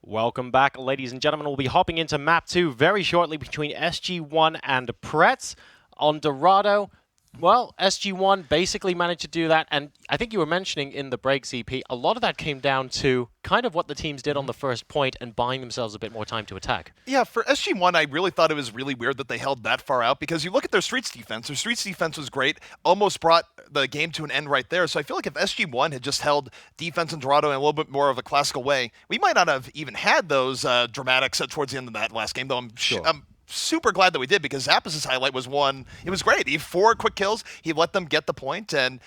Welcome back, ladies and gentlemen. We'll be hopping into map 2 very shortly between SG-1 and Prets on Dorado. Well, SG-1 basically managed to do that, and I think you were mentioning in the break, CP, a lot of that came down to kind of what the teams did on the first point and buying themselves a bit more time to attack. Yeah, for SG-1, I really thought it was really weird that they held that far out, because you look at their streets defense. Their streets defense was great, almost brought the game to an end right there. So I feel like if SG-1 had just held defense in Dorado in a little bit more of a classical way, we might not have even had those dramatics towards the end of that last game, though I'm super glad that we did, because Zappos' highlight was one. It was great. He had 4 quick kills. He let them get the point, and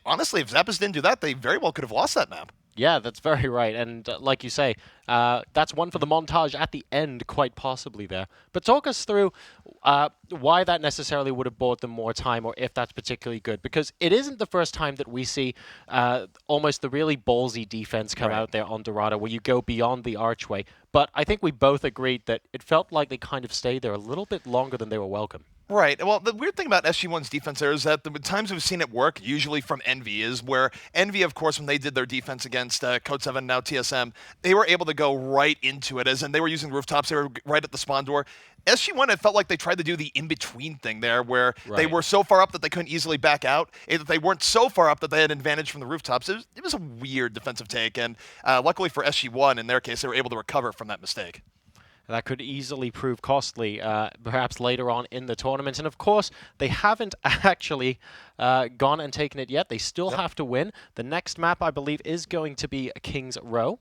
honestly, if Zappos didn't do that, they very well could have lost that map. Yeah, that's very right. And like you say, that's one for the montage at the end, quite possibly there. But talk us through why that necessarily would have bought them more time, or if that's particularly good. Because it isn't the first time that we see almost the really ballsy defense come out there on Dorado, where you go beyond the archway. But I think we both agreed that it felt like they kind of stayed there a little bit longer than they were welcome. Right. Well, the weird thing about SG-1's defense there is that the times we've seen it work, usually from Envy, is where Envy, of course, when they did their defense against Code 7, now TSM, they were able to go right into it, as in they were using rooftops, they were right at the spawn door. SG-1, it felt like they tried to do the in-between thing there, where they were so far up that they couldn't easily back out, and that they weren't so far up that they had an advantage from the rooftops. It was a weird defensive take, and luckily for SG-1, in their case, they were able to recover from that mistake. That could easily prove costly, perhaps later on in the tournament. And of course, they haven't actually gone and taken it yet. They still have to win. The next map, I believe, is going to be King's Row.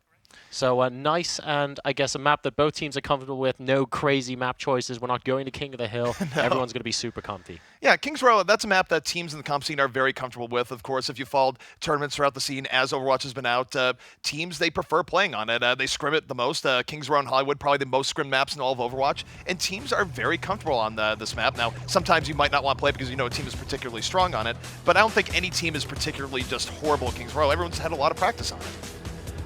So nice, and I guess a map that both teams are comfortable with. No crazy map choices. We're not going to King of the Hill. No. Everyone's going to be super comfy. Yeah, King's Row, that's a map that teams in the comp scene are very comfortable with. Of course, if you followed tournaments throughout the scene as Overwatch has been out, teams, they prefer playing on it. They scrim it the most. King's Row and Hollywood, probably the most scrim maps in all of Overwatch. And teams are very comfortable on this map. Now, sometimes you might not want to play because you know a team is particularly strong on it. But I don't think any team is particularly just horrible at King's Row. Everyone's had a lot of practice on it.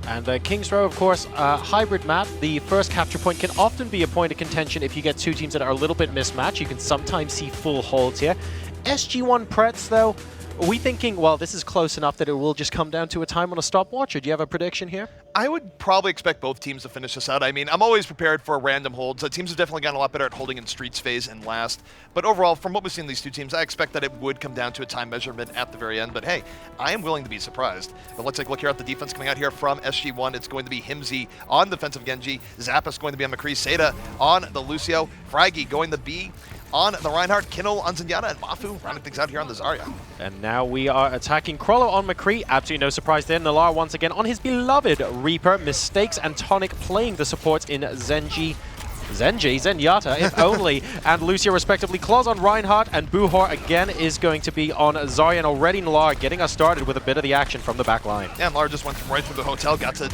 And King's Row, of course, hybrid map. The first capture point can often be a point of contention if you get two teams that are a little bit mismatched. You can sometimes see full holds here. SG-1 Prets, though, are we thinking, well, this is close enough that it will just come down to a time on a stopwatch, or do you have a prediction here? I would probably expect both teams to finish this out. I mean, I'm always prepared for random holds. Teams have definitely gotten a lot better at holding in Streets phase and last. But overall, from what we've seen in these two teams, I expect that it would come down to a time measurement at the very end. But hey, I am willing to be surprised. But let's take a look here at the defense coming out here from SG-1. It's going to be Himsy on defensive Genji, Zappos going to be on McCree, Seda on the Lucio, Fraggy going to be on the Reinhardt, Kinnel on Zenyatta, and Mafu rounding things out here on the Zarya. And now we are attacking Krollo on McCree. Absolutely no surprise there. Nalar once again on his beloved Reaper. Mistakes and Tonic playing the supports in Zenyatta, if only, and Lucio respectively. Claws on Reinhardt, and Buhor again is going to be on Zarya, and already Nalar getting us started with a bit of the action from the back line. Yeah, Nalar just went right through the hotel, got to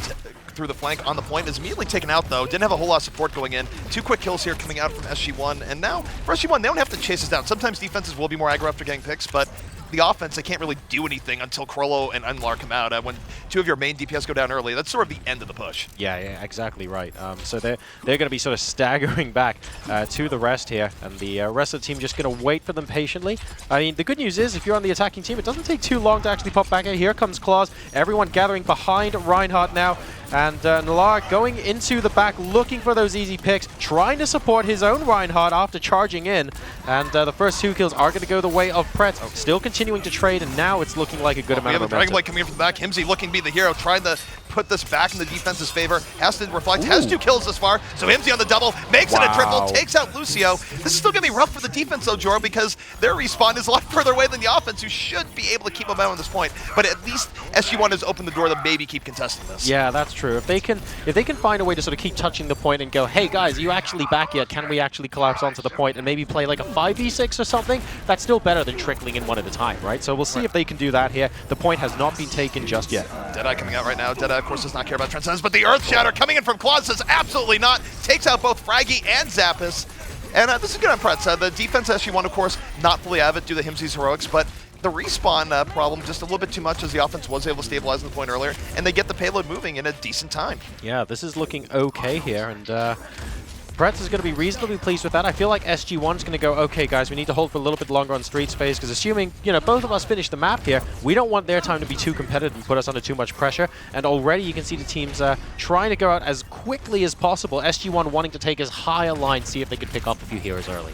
through the flank on the point, is immediately taken out though. Didn't have a whole lot of support going in. 2 quick kills here coming out from SG-1, and now for SG-1, they don't have to chase us down. Sometimes defenses will be more aggro after getting picks, but the offense, they can't really do anything until Krollo and Unlar come out. When 2 of your main DPS go down early, that's sort of the end of the push. Yeah, exactly right. So they're going to be sort of staggering back to the rest here, and the rest of the team just going to wait for them patiently. I mean, the good news is, if you're on the attacking team, it doesn't take too long to actually pop back out. Here comes Claws. Everyone gathering behind Reinhardt now, and Nalar going into the back, looking for those easy picks, trying to support his own Reinhardt after charging in, and the first 2 kills are going to go the way of Prets. Still continuing to trade, and now it's looking like a good amount of momentum. We have a Dragon Blade coming in from the back. Himsy looking to be the hero, trying to put this back in the defense's favor. Has to reflect, has 2 kills this far, so Himsy on the double, makes it a triple, takes out Lucio. This is still going to be rough for the defense though, Joro, because their respawn is a lot further away than the offense, who should be able to keep momentum at this point. But at least SG-1 has opened the door to maybe keep contesting this. Yeah, that's true. If they can find a way to sort of keep touching the point and go, hey guys, are you actually back yet? Can we actually collapse onto the point and maybe play like a 5v6 or something? That's still better than trickling in one at a time, right? So we'll see if they can do that here. The point has not been taken just yet. Deadeye coming out right now. Deadeye, of course, does not care about Transcendence, but the Earth Shatter coming in from Claws says absolutely not. Takes out both Fraggy and Zappos. And this is good on Prets. The defense SG-1, of course, not fully avid due to Himsy's heroics, but the respawn problem just a little bit too much, as the offense was able to stabilize the point earlier, and they get the payload moving in a decent time. Yeah, this is looking okay here, and Prets is going to be reasonably pleased with that. I feel like SG-1 is going to go, okay, guys, we need to hold for a little bit longer on street space, because assuming, you know, both of us finish the map here, we don't want their time to be too competitive and put us under too much pressure. And already you can see the teams trying to go out as quickly as possible. SG-1 wanting to take as high a line, see if they could pick up a few heroes early.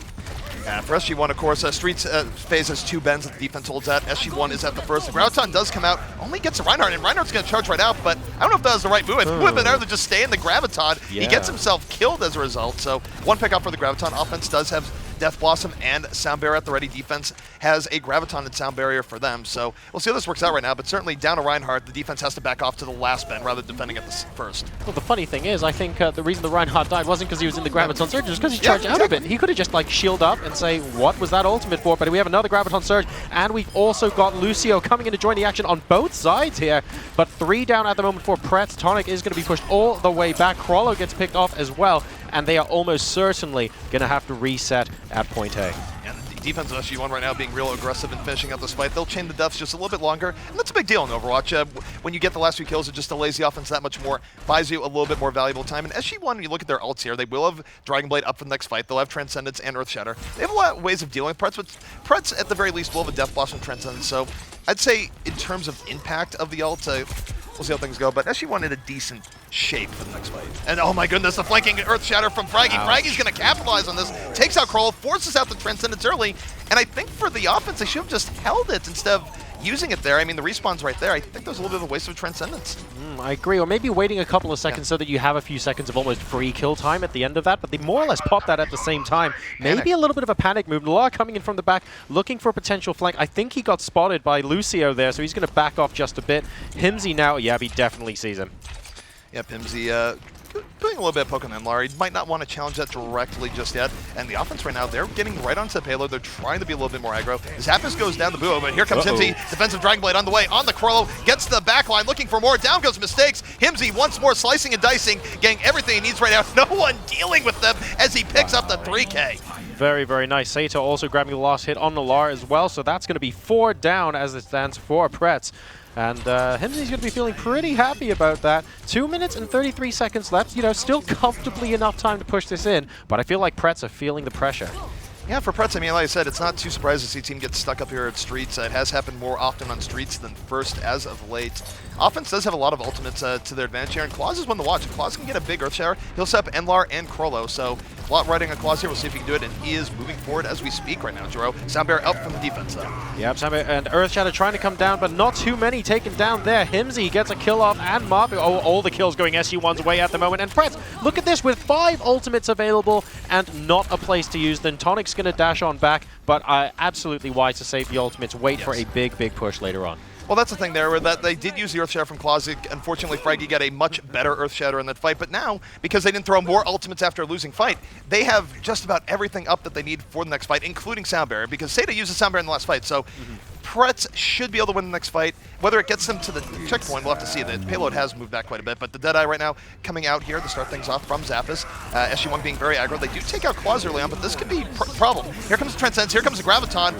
Yeah, for SG-1, of course, Streets phase has 2 bends that the defense holds at. SG-1 is at the first. The Graviton does come out, only gets to Reinhardt, and Reinhardt's going to charge right out, but I don't know if that was the right move. It would have been better to just stay in the Graviton. Yeah. He gets himself killed as a result, so 1 pick up for the Graviton. Offense does have Death Blossom and Sound Barrier at the ready. Defense has a Graviton and Sound Barrier for them, so we'll see how this works out right now, but certainly down to Reinhardt, the defense has to back off to the last bend rather than defending at the first. Well, the funny thing is, I think the reason the Reinhardt died wasn't because he was in the Graviton Surge, just because he charged out of it. He could have just like shield up and say, what was that ultimate for? But we have another Graviton Surge, and we've also got Lucio coming in to join the action on both sides here. But 3 down at the moment for Prets. Tonic is going to be pushed all the way back. Krollo gets picked off as well, and they are almost certainly going to have to reset at point A. And the defense of SG-1 right now being real aggressive and finishing out this fight. They'll chain the deaths just a little bit longer, and that's a big deal in Overwatch. When you get the last few kills, it just delays the offense that much more, buys you a little bit more valuable time. And SG-1, when you look at their ults here, they will have Dragon Blade up for the next fight. They'll have Transcendence and Earth Shatter. They have a lot of ways of dealing with Prets, but Prets, at the very least, will have a Death Blossom Transcendence. So I'd say, in terms of impact of the ult, we'll see how things go, but SG-1 in a decent shape for the next fight. And oh my goodness, the flanking Earth Shatter from Fraggy. Fraggy's going to capitalize on this, takes out Kroll, forces out the Transcendence early, and I think for the offense, they should have just held it instead of using it there. I mean, the respawn's right there. I think there's a little bit of a waste of Transcendence. I agree, or maybe waiting a couple of seconds so that you have a few seconds of almost free kill time at the end of that, but they more or less pop that at the same time. Maybe a little bit of a panic move. Noir coming in from the back, looking for a potential flank. I think he got spotted by Lucio there, so he's going to back off just a bit. Himsy now, yeah, he definitely sees him. Yeah, Himsy doing a little bit of poke on Enlar. He might not want to challenge that directly just yet. And the offense right now, they're getting right onto the payload. They're trying to be a little bit more aggro. Zappis goes down the Buo, but here comes Himsy. Defensive Dragon Blade on the way, on the Krollo, gets the backline, looking for more. Down goes Mistakes. Himsy once more slicing and dicing, getting everything he needs right now. No one dealing with them as he picks up the 3K. Very, very nice. Sato also grabbing the last hit on Nalar as well, so that's going to be 4 down as it stands for Prets. And Himsy's going to be feeling pretty happy about that. 2 minutes and 33 seconds left. You know, still comfortably enough time to push this in, but I feel like Prets are feeling the pressure. Yeah, for Prets, I mean, like I said, it's not too surprising to see a team get stuck up here at Streets. It has happened more often on Streets than First as of late. Offense does have a lot of ultimates to their advantage here, and Claus is one to watch. If Claus can get a big Earth Shower, he'll set up Enlar and Krollo, so a lot riding on Claus here. We'll see if he can do it, and he is moving forward as we speak right now, Jero. Soundbear out from the defense, though. Yep, Soundbear and Earth Shatter trying to come down, but not too many taken down there. Himsy gets a kill off, and Marv, oh, all the kills going SG-1's way at the moment. And Prets, look at this, with 5 ultimates available and not a place to use them. Tonic's going to dash on back, but absolutely wise to save the ultimates, wait for a big, big push later on. Well, that's the thing there, where that they did use the Earth Shatter from Claus. Unfortunately, Fraggy got a much better Earth Shatter in that fight, but now, because they didn't throw more ultimates after a losing fight, they have just about everything up that they need for the next fight, including Sound Barrier, because Seda used the Sound Barrier in the last fight, so Prets should be able to win the next fight. Whether it gets them to the checkpoint, we'll have to see. The payload has moved back quite a bit, but the Deadeye right now coming out here to start things off from Zappis. SG-1 being very aggro. They do take out Claus early on, but this could be a problem. Here comes the Transcendence, here comes the Graviton,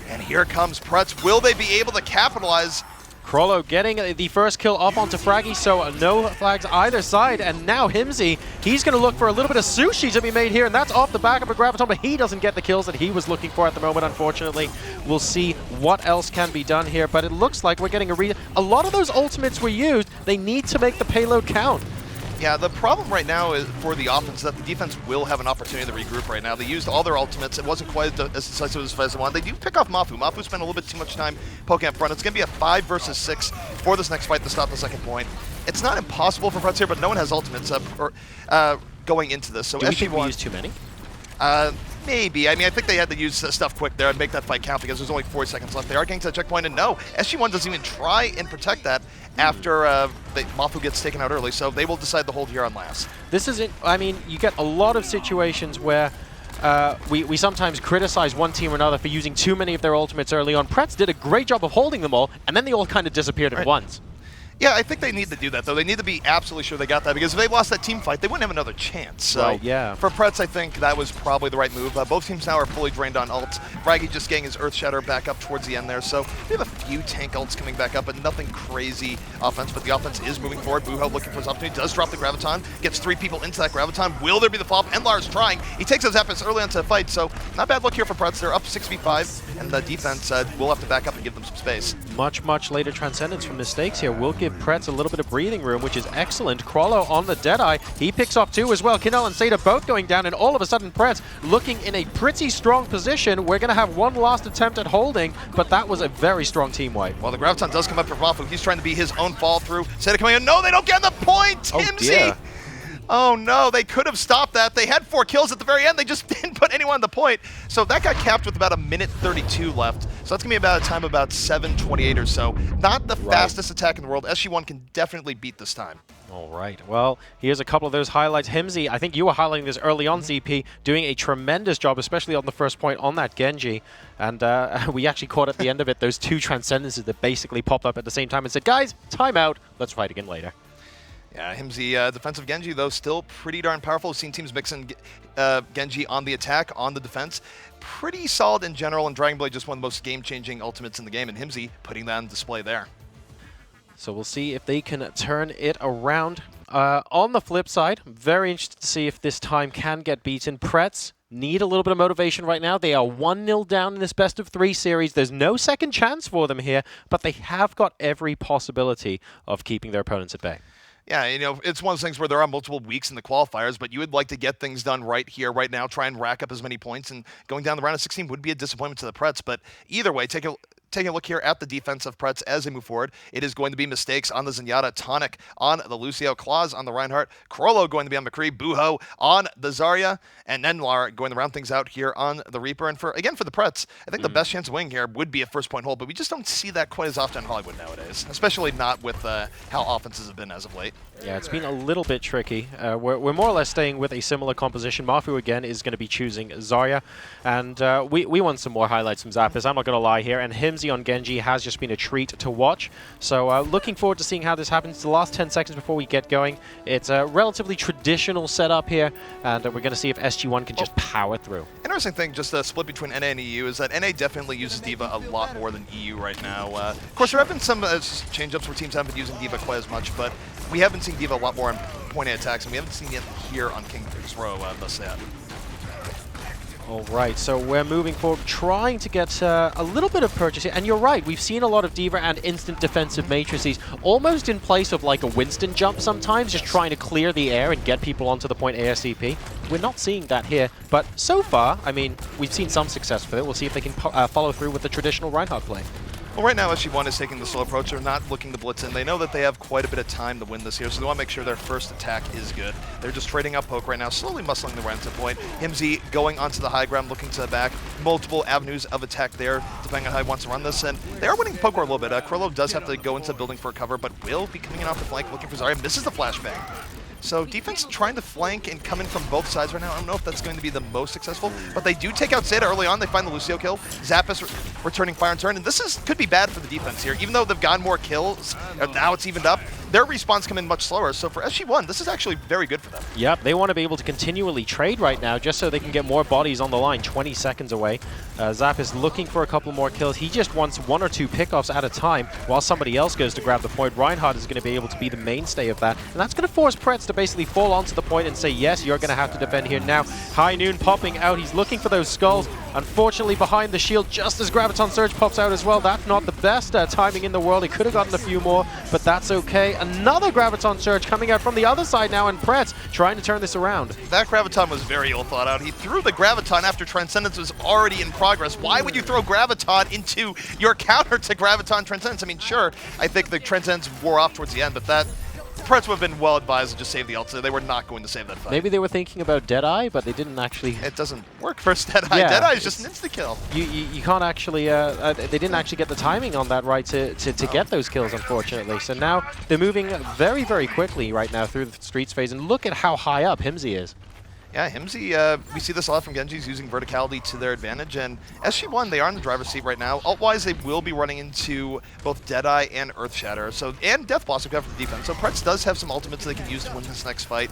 and here comes Prets. Will they be able to capitalize? Krollo getting the first kill up onto Fraggy, so no flags either side. And now Himsy, he's going to look for a little bit of sushi to be made here, and that's off the back of a Graviton, but he doesn't get the kills that he was looking for at the moment, unfortunately. We'll see what else can be done here, but it looks like we're getting a lot of those ultimates were used. They need to make the payload count. Yeah, the problem right now is for the offense that the defense will have an opportunity to regroup right now. They used all their ultimates. It wasn't quite as decisive as they wanted. They do pick off Mafu. Mafu spent a little bit too much time poking up front. It's going to be a 5 versus 6 for this next fight to stop the second point. It's not impossible for Prets here, but no one has ultimates going into this. So do we think we SG-1 used too many? Maybe. I mean, I think they had to use stuff quick there and make that fight count because there's only 40 seconds left. They are getting to the checkpoint, and no, SG-1 doesn't even try and protect that after Mafu gets taken out early, so they will decide to hold here on last. This isn't, I mean, you get a lot of situations where we sometimes criticize one team or another for using too many of their ultimates early on. Prets did a great job of holding them all, and then they all kind of disappeared at once. Yeah, I think they need to do that, though. They need to be absolutely sure they got that, because if they lost that team fight, they wouldn't have another chance. So right, yeah. For Prets, I think that was probably the right move. Both teams now are fully drained on ults. Fraggy just getting his Earth Shatter back up towards the end there. So we have a few tank ults coming back up, but nothing crazy offense. But the offense is moving forward. Buho looking for his opportunity. Does drop the Graviton. Gets 3 people into that Graviton. Will there be the follow-up? Enlar's trying. He takes his Zapdos early onto the fight, so not bad luck here for Prets. They're up 6v5, and the defense will have to back up and give them some space. Much later Transcendence from mistakes here will give Prets a little bit of breathing room, which is excellent. Krollo on the Deadeye. He picks off 2 as well. Kinnell and Seda both going down, and all of a sudden Prets looking in a pretty strong position. We're going to have one last attempt at holding, but that was a very strong team wipe. Well, the Graviton does come up for Mafu. He's trying to be his own fall through. Seda coming in. No, they don't get the point! Oh, Timsy! dear. Oh no, they could have stopped that. They had 4 kills at the very end. They just didn't put anyone on the point. So that got capped with about a minute 32 left. So that's going to be about a time of about 7:28 or so. Not the fastest attack in the world. SG-1 can definitely beat this time. All right. Well, here's a couple of those highlights. Himsy, I think you were highlighting this early on, ZP, doing a tremendous job, especially on the first point on that Genji. And we actually caught at the end of it those 2 Transcendences that basically popped up at the same time and said, guys, time out. Let's fight again later. Yeah, Himsy, defensive Genji, though, still pretty darn powerful. We've seen teams mixing Genji on the attack, on the defense. Pretty solid in general, and Dragon Blade just one of the most game-changing ultimates in the game, and Himsy putting that on display there. So we'll see if they can turn it around. On the flip side, very interested to see if this time can get beaten. Prets need a little bit of motivation right now. They are 1-0 down in this best-of-3 series. There's no second chance for them here, but they have got every possibility of keeping their opponents at bay. Yeah, you know, it's one of those things where there are multiple weeks in the qualifiers, but you would like to get things done right here, right now, try and rack up as many points, and going down the round of 16 would be a disappointment to the Prets, but either way, taking a look here at the defense of Prets as they move forward. It is going to be mistakes on the Zenyatta, Tonic on the Lucio, Claus on the Reinhardt, Krollo going to be on McCree, Buho on the Zarya, and Nenlar going to round things out here on the Reaper. And for the Prets, I think the best chance of winning here would be a first-point hold, but we just don't see that quite as often in Hollywood nowadays, especially not with how offenses have been as of late. Yeah, it's been a little bit tricky. We're more or less staying with a similar composition. Mafu, again, is going to be choosing Zarya. And we want some more highlights from Zapdos, I'm not going to lie here. And Himsy on Genji has just been a treat to watch. So looking forward to seeing how this happens. The last 10 seconds before we get going. It's a relatively traditional setup here. And we're going to see if SG-1 can just power through. Interesting thing, just a split between NA and EU, is that NA definitely uses D.Va a lot more than EU right now. Of course, there have been some change-ups where teams haven't been using D.Va quite as much, but we haven't seen D.Va a lot more on point A attacks, and we haven't seen it here on King's Row, thus that. All right, so we're moving forward, trying to get a little bit of purchase here. And you're right, we've seen a lot of D.Va and instant defensive matrices, almost in place of like a Winston jump sometimes, just trying to clear the air and get people onto the point ASAP. We're not seeing that here, but so far, I mean, we've seen some success with it. We'll see if they can follow through with the traditional Reinhardt play. Well, right now, SG-1 is taking the slow approach. They're not looking to blitz in. They know that they have quite a bit of time to win this here, so they want to make sure their first attack is good. They're just trading up poke right now, slowly muscling the right to point. Himsy going onto the high ground, looking to the back. Multiple avenues of attack there, depending on how he wants to run this. And they are winning poke war a little bit. Krollo does have to go into the building for a cover, but will be coming in off the flank, looking for Zarya. Misses the flashbang. So defense trying to flank and come in from both sides right now. I don't know if that's going to be the most successful, but they do take out Seda early on. They find the Lucio kill. Zapdos returning fire and turn, and this could be bad for the defense here. Even though they've gotten more kills, now it's evened up, their respawns come in much slower. So for SG-1, this is actually very good for them. Yep, they want to be able to continually trade right now just so they can get more bodies on the line 20 seconds away. Zap is looking for a couple more kills. He just wants 1 or 2 pickoffs at a time while somebody else goes to grab the point. Reinhardt is going to be able to be the mainstay of that, and that's going to force Prets to basically fall onto the point and say, yes, you're going to have to defend here now. High Noon popping out. He's looking for those skulls. Unfortunately, behind the shield, just as Graviton Surge pops out as well. That's not the best timing in the world. He could have gotten a few more, but that's okay. Another Graviton Surge coming out from the other side now, and Prets trying to turn this around. That Graviton was very ill thought out. He threw the Graviton after Transcendence was already in progress. Why would you throw Graviton into your counter to Graviton Transcendence? I mean, sure, I think the Transcendence wore off towards the end, but that Prets would have been well advised to just save the ult. They were not going to save that fight. Maybe they were thinking about Deadeye, but they didn't actually. It doesn't work for Deadeye. Yeah, Deadeye is just an insta-kill. You can't actually. They didn't actually get the timing on that right to get those kills, unfortunately. So now they're moving very, very quickly right now through the streets phase, and look at how high up Himsy is. Yeah, Himsy, we see this a lot from Genjis using verticality to their advantage, and SG-1, they are in the driver's seat right now. Ult-wise, they will be running into both Deadeye and Earthshatter, and Death Blossom for the defense. So Prets does have some ultimates they can use to win this next fight.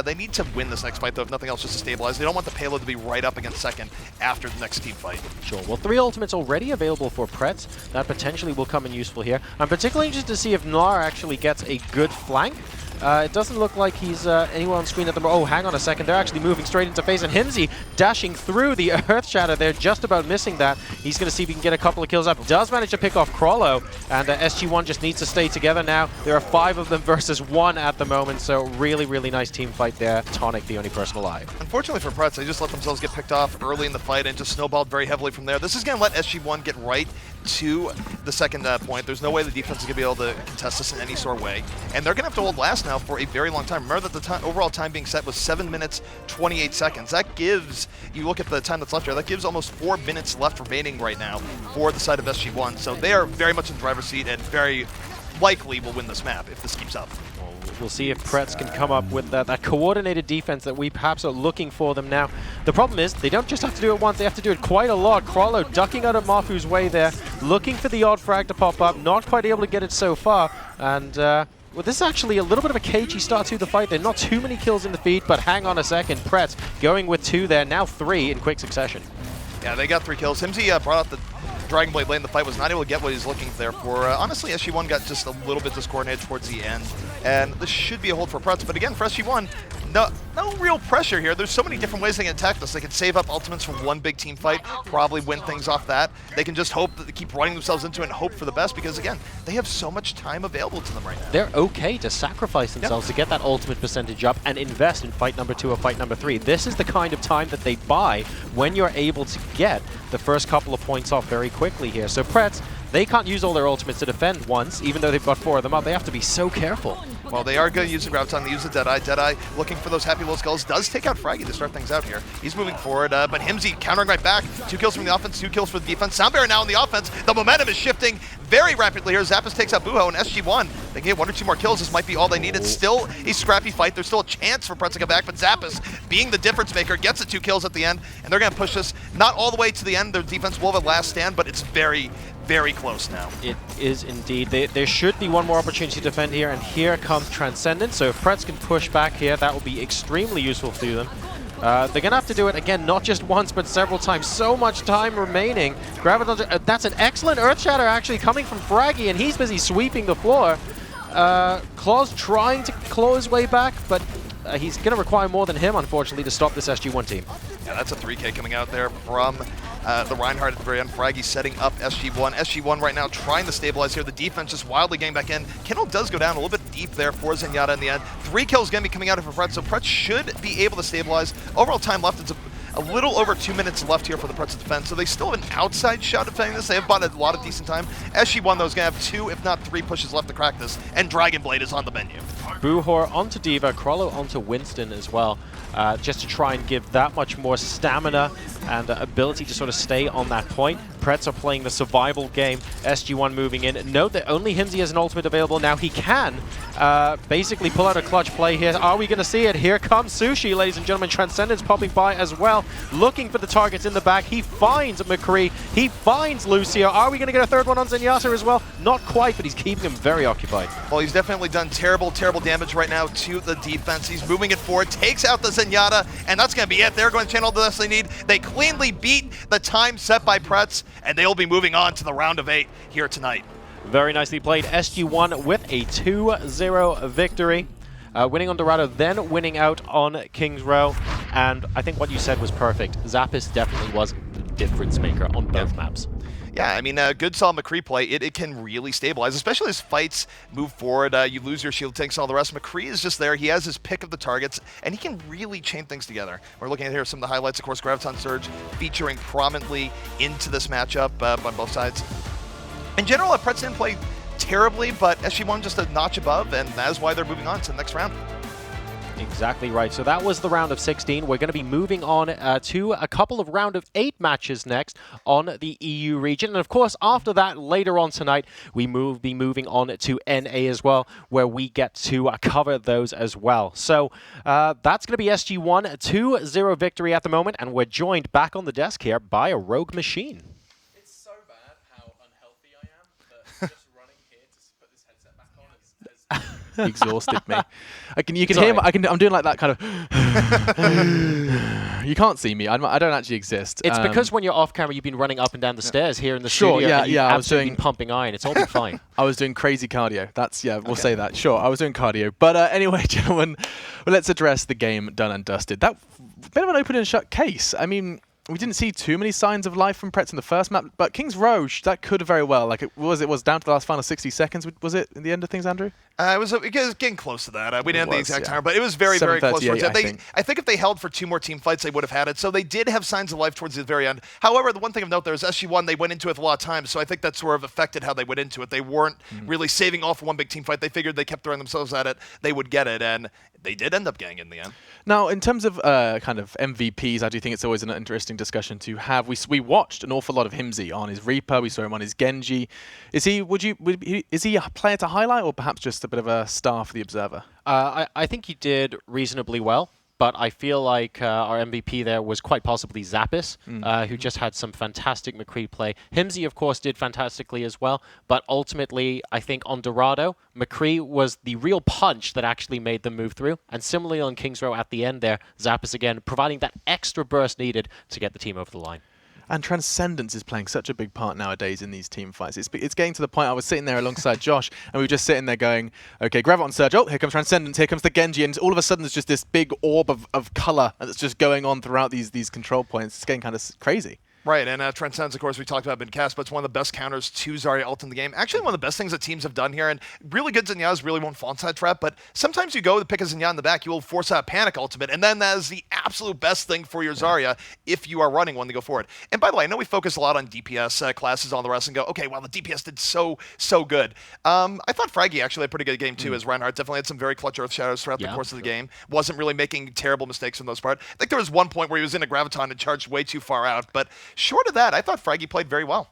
They need to win this next fight, though, if nothing else, just to stabilize. They don't want the payload to be right up against second after the next team fight. Sure. Well, 3 ultimates already available for Prets. That potentially will come in useful here. I'm particularly interested to see if Nar actually gets a good flank. It doesn't look like he's anywhere on screen at the moment. Oh, hang on a second. They're actually moving straight into phase. And Himsy dashing through the Earthshatter. They're just about missing that. He's going to see if he can get a couple of kills up. Does manage to pick off Krollo. And SG-1 just needs to stay together now. There are 5 of them versus 1 at the moment. So really, really nice team fight there. Tonic, the only person alive. Unfortunately for Prets, they just let themselves get picked off early in the fight and just snowballed very heavily from there. This is going to let SG-1 get right to the second point. There's no way the defense is going to be able to contest this in any sort of way. And they're going to have to hold last now for a very long time. Remember that the overall time being set was 7 minutes, 28 seconds. That gives, you look at the time that's left here, that gives almost 4 minutes left remaining right now for the side of SG-1. So they are very much in the driver's seat and very likely will win this map if this keeps up. We'll see if Prets can come up with that coordinated defense that we perhaps are looking for them now. The problem is, they don't just have to do it once, they have to do it quite a lot. Krollo ducking out of Mafu's way there, looking for the odd frag to pop up, not quite able to get it so far. And well, this is actually a little bit of a cagey start to the fight. There are not too many kills in the feed, but hang on a second. Prets going with 2 there, now 3 in quick succession. Yeah, they got 3 kills. Himsy brought out the Dragon Blade late in the fight, was not able to get what he was looking there for. Honestly, SG-1 got just a little bit discoordinated towards the end, and this should be a hold for Prets. But again, for SG-1, no real pressure here. There's so many different ways they can attack this. They can save up ultimates from one big team fight, probably win things off that. They can just hope that they keep running themselves into it and hope for the best because, again, they have so much time available to them right now. They're okay to sacrifice themselves to get that ultimate percentage up and invest in fight number 2 or fight number 3. This is the kind of time that they buy when you're able to get the first couple of points off very quickly here. So Prets, they can't use all their ultimates to defend once, even though they've got 4 of them up. They have to be so careful. Well, they are going to use the Graviton, they use the Deadeye. Deadeye looking for those happy little skulls, does take out Fraggy to start things out here. He's moving forward, but Himsy countering right back. 2 kills from the offense, 2 kills for the defense. Soundbearer now on the offense. The momentum is shifting very rapidly here. Zappis takes out Buho, and SG-1, they can get 1 or 2 more kills. This might be all they need. It's still a scrappy fight. There's still a chance for Prets to come back, but Zappis, being the difference maker, gets the 2 kills at the end, and they're going to push this not all the way to the end. Their defense will have a last stand, but it's very, very close now. It is indeed. There should be 1 more opportunity to defend here, and here comes Transcendence. So if Prets can push back here, that will be extremely useful to them. They're going to have to do it, again, not just once, but several times. So much time remaining. Graviton, that's an excellent Earthshatter actually coming from Fraggy, and he's busy sweeping the floor. Claw's trying to claw his way back, but he's going to require more than him, unfortunately, to stop this SG-1 team. Yeah, that's a 3K coming out there from the Reinhardt at the very end. Fraggy setting up SG-1. SG-1 right now trying to stabilize here. The defense just wildly getting back in. Kindle does go down a little bit deep there for Zenyatta in the end. 3 kills going to be coming out of Prets, so Prets should be able to stabilize. Overall time left, it's a little over 2 minutes left here for the Prets to defend, so they still have an outside shot of defending this. They have bought a lot of decent time. SG-1, though, is going to have 2, if not 3 pushes left to crack this, and Dragon Blade is on the menu. Buhor onto D.Va, Krollo onto Winston as well, just to try and give that much more stamina and ability to sort of stay on that point. Prets are playing the survival game, SG-1 moving in. Note that only Himsy has an ultimate available now. He can basically pull out a clutch play here. Are we going to see it? Here comes Sushi, ladies and gentlemen. Transcendence popping by as well, looking for the targets in the back. He finds McCree. He finds Lucio. Are we going to get a 3rd one on Zenyatta as well? Not quite, but he's keeping him very occupied. Well, he's definitely done terrible, terrible damage right now to the defense. He's moving it forward, takes out the Zenyatta, and that's going to be it. They're going to channel the best they need. They cleanly beat the time set by Prets, and they'll be moving on to the round of 8 here tonight. Very nicely played. SG-1 with a 2-0 victory. Winning on Dorado, then winning out on Kings Row. And I think what you said was perfect. Zappis definitely was the difference maker on both maps. Yeah, I mean, good solid McCree play, it can really stabilize, especially as fights move forward. You lose your shield tanks and all the rest. McCree is just there. He has his pick of the targets, and he can really chain things together. We're looking at here some of the highlights. Of course, Graviton Surge featuring prominently into this matchup on both sides. In general, Prets didn't play terribly, but SG-1 just a notch above, and that is why they're moving on to the next round. Exactly right. So that was the round of 16. We're going to be moving on to a couple of round of 8 matches next on the EU region. And of course, after that, later on tonight, we be moving on to NA as well, where we get to cover those as well. So that's going to be SG-1, 2-0 victory at the moment. And we're joined back on the desk here by a rogue machine. It's so bad how unhealthy I am that just running here to put this headset back on has exhausted me. You can hear me, I'm doing like that kind of. You can't see me. I don't actually exist. It's because when you're off camera, you've been running up and down the stairs here in the studio. Yeah. I was doing pumping iron. It's all been fine. I was doing crazy cardio. We'll say that. Sure, I was doing cardio. But anyway, gentlemen, let's address the game done and dusted. That bit of an open and shut case. I mean, we didn't see too many signs of life from Prets in the first map, but King's Row, that could have very well, like it was down to the last final 60 seconds. Was it in the end of things, Andrew? It was getting close to that. We didn't have the exact time, but it was very, very close towards it. I think if they held for 2 more team fights, they would have had it. So they did have signs of life towards the very end. However, the one thing of note there is SG-1, they went into it a lot of times, so I think that sort of affected how they went into it. They weren't really saving all for one big team fight. They figured they kept throwing themselves at it, they would get it, and they did end up getting it in the end. Now, in terms of kind of MVPs, I do think it's always an interesting discussion to have. We watched an awful lot of Himsy on his Reaper. We saw him on his Genji. Is he a player to highlight, or perhaps just a bit of a star for the observer? I think he did reasonably well. But I feel like our MVP there was quite possibly Zappis, who just had some fantastic McCree play. Himsy, of course, did fantastically as well. But ultimately, I think on Dorado, McCree was the real punch that actually made them move through. And similarly on King's Row at the end there, Zappis again providing that extra burst needed to get the team over the line. And Transcendence is playing such a big part nowadays in these team fights. It's getting to the point I was sitting there alongside Josh, and we were just sitting there going, okay, Graviton Surge, oh, here comes Transcendence, here comes the Genji, and all of a sudden there's just this big orb of color that's just going on throughout these control points. It's getting kind of crazy. Right, and Transcendence, of course, we talked about been cast, but it's one of the best counters to Zarya ult in the game. Actually, one of the best things that teams have done here, and really good Zinya's really won't fall inside trap, but sometimes you go to pick a Zinya in the back, you will force out Panic ultimate, and then that is the absolute best thing for your Zarya if you are running one to go forward. And by the way, I know we focus a lot on DPS classes on the rest and go, okay, well, the DPS did so good. I thought Fraggy actually had a pretty good game, too, as Reinhardt definitely had some very clutch Earth Shadows throughout the course of the game. Wasn't really making terrible mistakes for the most part. I think there was one point where he was in a Graviton and charged way too far out, but short of that, I thought Fraggy played very well.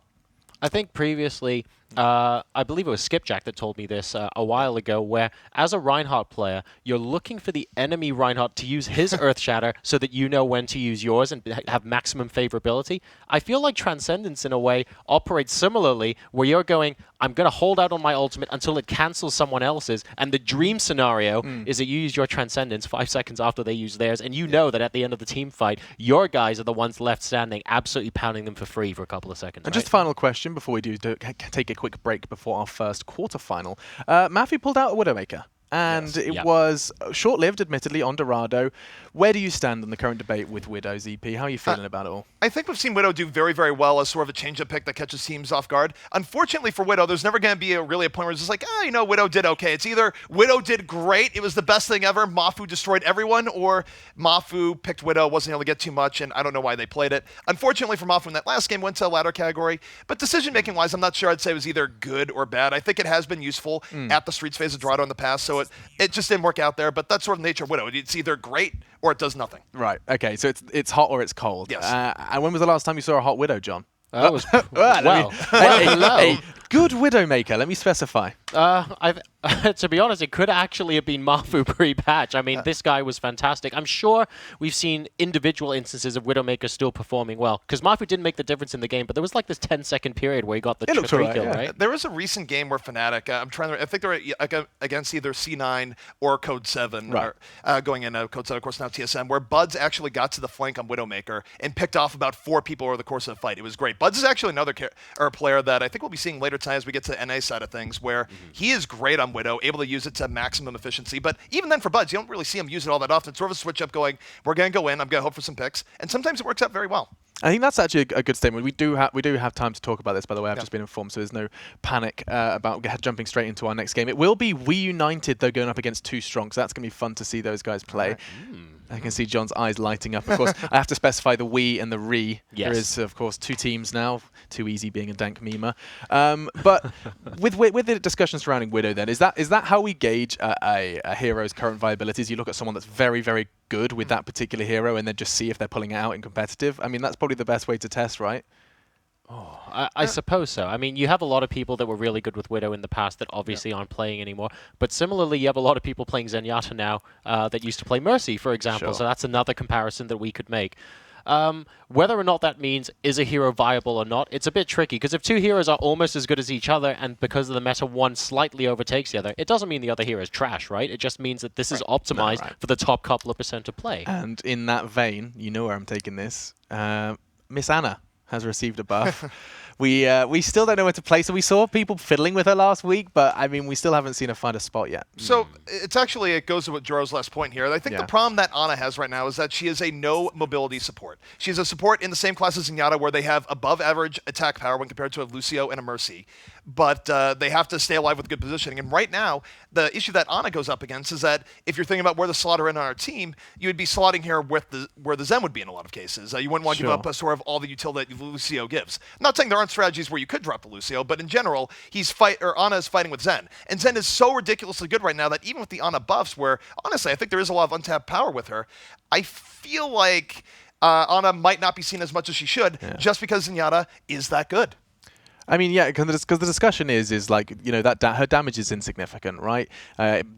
I think previously, I believe it was Skipjack that told me this a while ago, where as a Reinhardt player, you're looking for the enemy Reinhardt to use his Earth Shatter so that you know when to use yours and have maximum favorability. I feel like Transcendence, in a way, operates similarly, where you're going, I'm going to hold out on my ultimate until it cancels someone else's, and the dream scenario is that you use your Transcendence 5 seconds after they use theirs, and you know that at the end of the team fight, your guys are the ones left standing, absolutely pounding them for free for a couple of seconds. And just final question before we do take a quick break before our first quarterfinal. Matthew pulled out a Widowmaker. And it was short-lived, admittedly, on Dorado. Where do you stand on the current debate with Widow, ZP? How are you feeling about it all? I think we've seen Widow do very, very well as sort of a change-up pick that catches teams off guard. Unfortunately for Widow, there's never going to be really a point where it's just like, Widow did okay. It's either Widow did great, it was the best thing ever, Mafu destroyed everyone, or Mafu picked Widow, wasn't able to get too much, and I don't know why they played it. Unfortunately for Mafu in that last game, went to the latter category. But decision-making wise, I'm not sure I'd say it was either good or bad. I think it has been useful at the Streets phase of Dorado in the past, so it just didn't work out there, but that's sort of the nature of Widow. It's either great or it does nothing. Right, okay, so it's hot or it's cold. Yes. And when was the last time you saw a hot Widow, John? That was, wow. A good Widowmaker, let me specify. To be honest, it could actually have been Mafu pre-patch. I mean, this guy was fantastic. I'm sure we've seen individual instances of Widowmaker still performing well, because Mafu didn't make the difference in the game, but there was like this 10-second period where he got the 3 kill, right? There was a recent game where Fnatic, I think they were against either C9 or Code 7, right. or, going in Code 7, of course, now TSM, where Buds actually got to the flank on Widowmaker and picked off about 4 people over the course of the fight. It was great. Buds is actually another player that I think we'll be seeing later tonight as we get to the NA side of things, where he is great on Widow, able to use it to maximum efficiency. But even then for Buds, you don't really see him use it all that often. It's sort of a switch up going, we're going to go in, I'm going to hope for some picks. And sometimes it works out very well. I think that's actually a good statement. We do have time to talk about this, by the way. I've just been informed, so there's no panic about jumping straight into our next game. It will be We United, though, going up against 2 Strong, so that's going to be fun to see those guys play. I can see John's eyes lighting up. Of course, I have to specify the we and the re. Yes. There is, of course, 2 teams now. Too easy being a dank memer. But with the discussion surrounding Widow, then is that how we gauge a hero's current viabilities? You look at someone that's very, very good with that particular hero, and then just see if they're pulling it out in competitive. I mean, that's probably the best way to test, right? Oh, I suppose so. I mean, you have a lot of people that were really good with Widow in the past that obviously aren't playing anymore. But similarly, you have a lot of people playing Zenyatta now that used to play Mercy, for example. Sure. So that's another comparison that we could make. Whether or not that means is a hero viable or not, it's a bit tricky. Because if 2 heroes are almost as good as each other, and because of the meta, one slightly overtakes the other, it doesn't mean the other hero is trash, right? It just means that this is optimized for the top couple of % of play. And in that vein, you know where I'm taking this. Miss Anna has received a buff. We still don't know where to place her. We saw people fiddling with her last week, but I mean, we still haven't seen her find a spot yet. So it goes to what Joro's last point here. I think the problem that Ana has right now is that she is a no mobility support. She's a support in the same class as Zenyatta, where they have above average attack power when compared to a Lucio and a Mercy. But they have to stay alive with good positioning. And right now, the issue that Ana goes up against is that if you're thinking about where to slot her in on our team, you would be slotting here with where the Zen would be in a lot of cases. You wouldn't want to give up a sort of all the utility that Lucio gives. I'm not saying there aren't strategies where you could drop the Lucio, but in general, Ana is fighting with Zen. And Zen is so ridiculously good right now that even with the Ana buffs, where honestly, I think there is a lot of untapped power with her, I feel like Ana might not be seen as much as she should just because Zenyatta is that good. I mean, yeah, because the discussion is like, you know, that her damage is insignificant, right?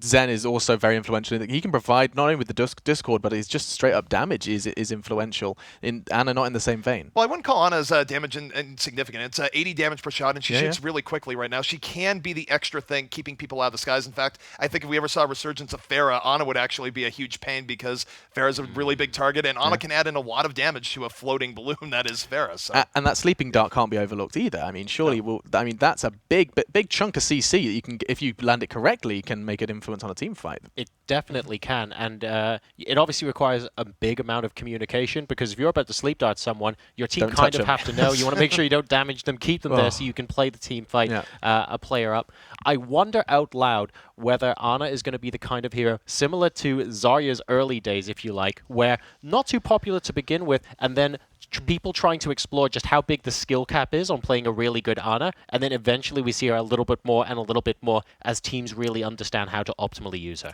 Zen is also very influential. He can provide not only with the Discord, but his just straight up damage is influential. Anna not in the same vein. Well, I wouldn't call Anna's damage insignificant. It's 80 damage per shot, and she shoots really quickly right now. She can be the extra thing keeping people out of the skies. In fact, I think if we ever saw a resurgence of Pharah, Ana would actually be a huge pain because Pharah's a really big target, and Ana can add in a lot of damage to a floating balloon that is Pharah. So. And that sleeping dart can't be overlooked either. I mean, surely that's a big chunk of CC that you can, if you land it correctly, can make an influence on a team fight. It definitely can, and it obviously requires a big amount of communication, because if you're about to sleep dart someone, your team kind of have to know. You want to make sure you don't damage them, keep them there so you can play the team fight, a player up. I wonder out loud whether Ana is going to be the kind of hero similar to Zarya's early days, if you like, where not too popular to begin with, and then people trying to explore just how big the skill cap is on playing a really good Ana, and then eventually we see her a little bit more and a little bit more as teams really understand how to optimally use her.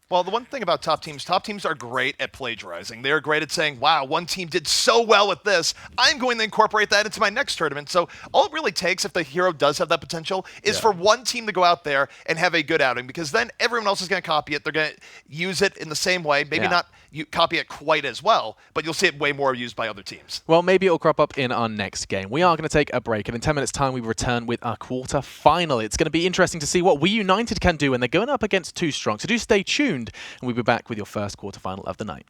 Well, the one thing about top teams are great at plagiarizing. They're great at saying, wow, one team did so well with this, I'm going to incorporate that into my next tournament. So all it really takes, if the hero does have that potential, is for one team to go out there and have a good outing, because then everyone else is going to copy it. They're going to use it in the same way, maybe not copy it quite as well, but you'll see it way more used by other teams. Well, maybe it'll crop up in our next game. We are going to take a break, and in 10 minutes' time, we return with our quarter-final. It's going to be interesting to see what We United can do when they're going up against Too Strong. So do stay tuned, and we'll be back with your first quarter-final of the night.